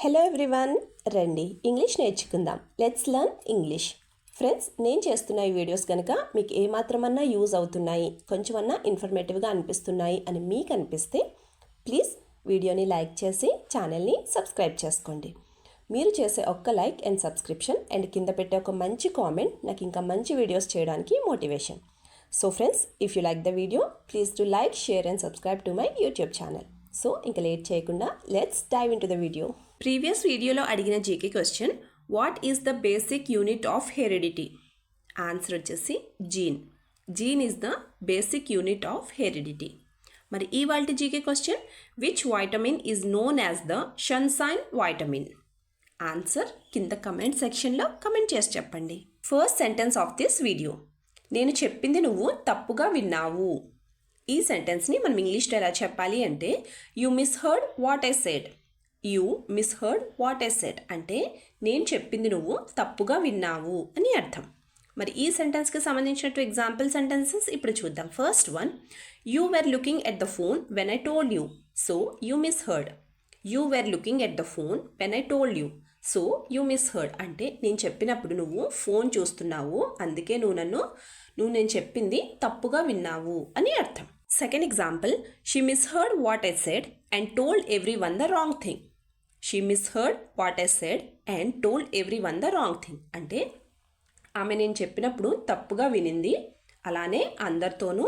Hello everyone, రండి English నేర్చుకుందాం. Let's learn English. Friends, నేను చేస్తున్న ఈ వీడియోస్ కనుక మీకు ఏమాత్రమన్నా యూజ్ అవుతున్నాయి, కొంచెమన్నా ఇన్ఫర్మేటివ్గా అనిపిస్తున్నాయి అని మీకు అనిపిస్తే ప్లీజ్ వీడియోని లైక్ చేసి ఛానల్ని సబ్స్క్రైబ్ చేసుకోండి. మీరు చేసే ఒక్క లైక్ అండ్ సబ్స్క్రిప్షన్ అండ్ కింద పెట్టే ఒక మంచి కామెంట్ నాకు ఇంకా మంచి వీడియోస్ చేయడానికి motivation. So friends, if you like the video please do like, share and subscribe to my YouTube channel. So ఇంకా లేట్ చేయకుండా let's dive into the video. Previous వీడియోలో అడిగిన GK question, what is the basic unit of heredity? Answer వచ్చేసి gene. Gene is the basic unit of heredity. మరి ఇవాల్టి GK question, which vitamin is known as the sunshine vitamin? Answer కింద comment సెక్షన్లో comment చేసి చెప్పండి. First sentence of this video, నేను చెప్పింది నువ్వు తప్పుగా విన్నావు. ఈ సెంటెన్స్ని మనం ఇంగ్లీష్లో ఎలా చెప్పాలి అంటే, you misheard what I said. You misheard what I said అంటే నేను చెప్పింది నువ్వు తప్పుగా విన్నావు అని అర్థం. మరి ఈ సెంటెన్స్కి సంబంధించినట్టు ఎగ్జాంపుల్ సెంటెన్సెస్ ఇప్పుడు చూద్దాం. First one, you were looking at the phone when I told you, so you misheard. You were looking at the phone when I told you, so you misheard అంటే నేను చెప్పినప్పుడు నువ్వు ఫోన్ చూస్తున్నావు, అందుకే నువ్వు నేను చెప్పింది తప్పుగా విన్నావు అని అర్థం. Second example, she misheard what I said and told everyone the wrong thing. She misheard what I said and told everyone the wrong thing అంటే ఆమె నేను చెప్పినప్పుడు తప్పుగా వినింది, అలానే అందరితోనూ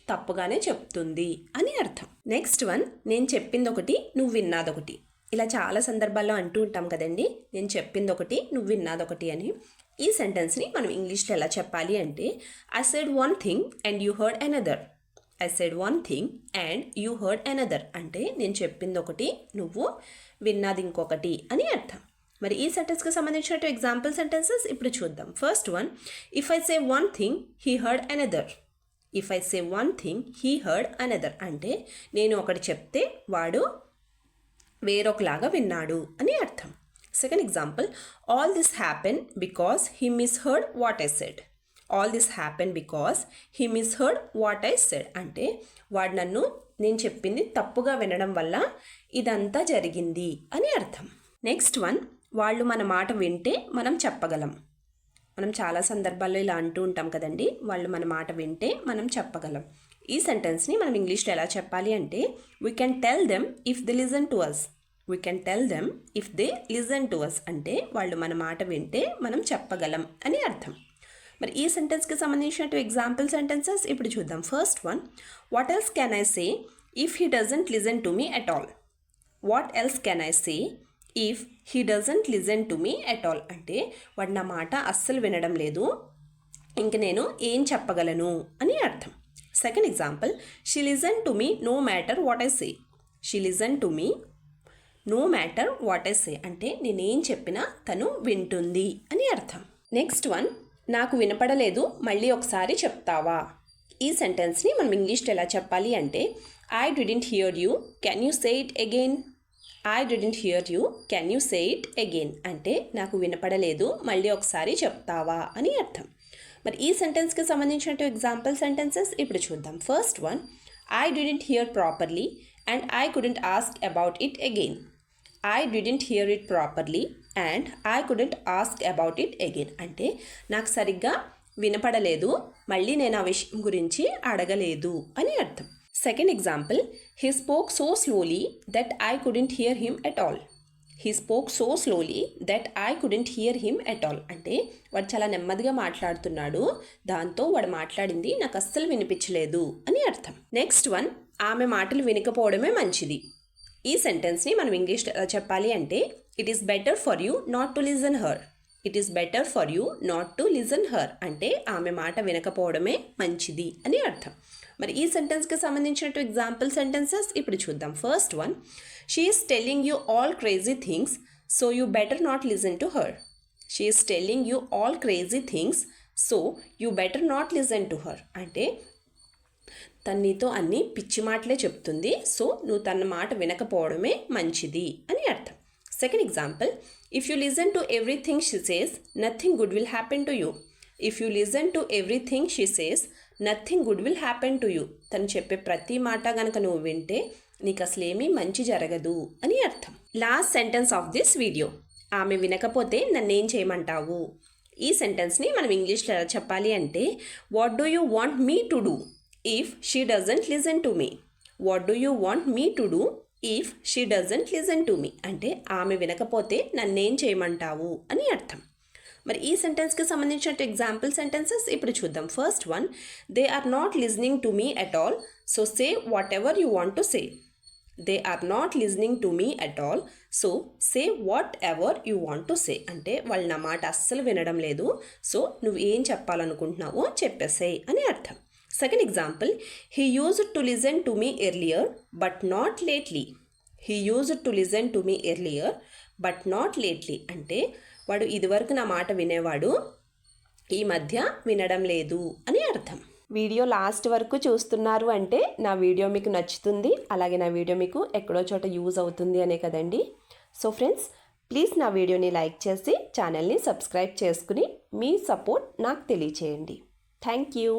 తప్పుగానే చెప్తుంది అని అర్థం. నెక్స్ట్ వన్, నేను చెప్పింది ఒకటి నువ్వు విన్నాదొకటి. ఇలా చాలా సందర్భాల్లో అంటూ ఉంటాం కదండి, నేను చెప్పింది ఒకటి నువ్వు విన్నాదొకటి అని. ఈ సెంటెన్స్ని మనం ఇంగ్లీష్లో ఎలా చెప్పాలి అంటే, I said one thing and you heard another. I said one thing and you heard another అంటే నేను చెప్పింది ఒకటి, నువ్వు విన్నది ఇంకొకటి అని అర్థం. మరి ఈ సెంటెన్స్కి సంబంధించినట్టు ఎగ్జాంపుల్ సెంటెన్సెస్ ఇప్పుడు చూద్దాం. First one, if I say one thing he heard another. If I say one thing he heard another అంటే నేను ఒకటి చెప్తే వాడు వేరొకలాగా విన్నాడు అని అర్థం. Second example, all this happen because he misheard what I said. All this happen because he misheard what I said అంటే వాడు నేను చెప్పింది తప్పుగా వినడం వల్ల ఇదంతా జరిగింది అని అర్థం. నెక్స్ట్ వన్, వాళ్ళు మన మాట వింటే మనం చెప్పగలం. మనం చాలా సందర్భాల్లో ఇలా అంటూ ఉంటాం కదండి, వాళ్ళు మన మాట వింటే మనం చెప్పగలం. ఈ సెంటెన్స్ని మనం ఇంగ్లీష్లో ఎలా చెప్పాలి అంటే, we can tell them if they listen to us. We can tell them if they listen to us అంటే వాళ్ళు మన మాట వింటే మనం చెప్పగలం అని అర్థం. మరి ఈ సెంటెన్స్కి సంబంధించినట్టు ఎగ్జాంపుల్ సెంటెన్సెస్ ఇప్పుడు చూద్దాం. First one, what else can I say if he doesn't listen to me at all. What else can I say if he doesn't listen to me at all అంటే వాడు నా మాట అస్సలు వినడం లేదు, ఇంక నేను ఏం చెప్పగలను అని అర్థం. Second example, she listen to me no matter what I say. She listen to me no matter what I say అంటే నేనేం చెప్పినా తను వింటుంది అని అర్థం. నెక్స్ట్ వన్, నాకు వినపడలేదు మళ్ళీ ఒకసారి చెప్తావా. ఈ సెంటెన్స్ని మనం ఇంగ్లీష్లో ఎలా చెప్పాలి అంటే, I didn't here you, can you say it again. I didn't here you, can you say it again అంటే నాకు వినపడలేదు మళ్ళీ ఒకసారి చెప్తావా అని అర్థం. మరి ఈ సెంటెన్స్కి సంబంధించినట్టు ఎగ్జాంపుల్ సెంటెన్సెస్ ఇప్పుడు చూద్దాం. First one, I didn't here properly and I couldn't ask about it again. I didn't here it properly and I couldn't ask about it again అంటే నాకు సరిగ్గా వినపడలేదు, మళ్ళీ నేను ఆ విషయం గురించి అడగలేదు అని అర్థం. Second example, he spoke so slowly that I couldn't hear him at all. He spoke so slowly that I couldn't hear him at all అంటే వాడు చాలా నెమ్మదిగా మాట్లాడుతున్నాడు, దాంతో వాడు మాట్లాడింది నాకు అస్సలు వినిపించలేదు అని అర్థం. నెక్స్ట్ వన్, ఆమె మాటలు వినకపోవడమే మంచిది. ఈ సెంటెన్స్ని మనం ఇంగ్లీష్లో ఎలా చెప్పాలి అంటే, it is better for you not to listen her. It is better for you not to listen her అంటే ఆమె మాట వినకపోవడమే మంచిది అని అర్థం. మరి ఈ సెంటెన్స్కి సంబంధించినట్టు ఎగ్జాంపుల్ సెంటెన్సెస్ ఇప్పుడు చూద్దాం. First one, she is telling you all crazy things so you better not listen to her. She is telling you all crazy things so you better not listen to her అంటే తను నీతో అన్ని పిచ్చి మాటలే చెప్తుంది, so నువ్వు తన మాట వినకపోవడమే మంచిది అని అర్థం. Second example, if you listen to everything she says nothing good will happen to you. If you listen to everything she says nothing good will happen to you తను చెప్పే ప్రతి మాట కనుక నువ్వు వింటే నీకు అసలేమీ మంచి జరగదు అని అర్థం. Last sentence of this video. ఆమె వినకపోతే నన్నేం చేయమంటావు? ఈ సెంటెన్స్ని మనం ఇంగ్లీష్లో ఎలా చెప్పాలి అంటే, what do you want me to do if she doesn't listen to me? What do you want me to do if she doesn't listen to me అంటే ఆమె వినకపోతే నన్నేం చేయమంటావు అని అర్థం. మరి ఈ సెంటెన్స్కి సంబంధించిన ఎగ్జాంపుల్ సెంటెన్సెస్ ఇప్పుడు చూద్దాం. First one, they are not listening to me at all, so say whatever you want to say. They are not listening to me at all, so say whatever you want to say అంటే వాళ్ళు నా మాట అస్సలు వినడం లేదు, so నువ్వు ఏం చెప్పాలనుకుంటున్నావో చెప్పేసేయ్ అని అర్థం. Second example, he used to listen to me earlier but not lately. He used to listen to me earlier but not lately అంటే వాడు ఇదివరకు నా మాట వినేవాడు, ఈ మధ్య వినడం లేదు అని అర్థం. వీడియో లాస్ట్ వరకు చూస్తున్నారు అంటే నా వీడియో మీకు నచ్చుతుంది, అలాగే నా వీడియో మీకు ఎక్కడో చోట యూజ్ అవుతుంది అనే కదండి. సో ఫ్రెండ్స్, ప్లీజ్ నా వీడియోని లైక్ చేసి ఛానల్ని సబ్స్క్రైబ్ చేసుకుని మీ సపోర్ట్ నాకు తెలియచేయండి. Thank you.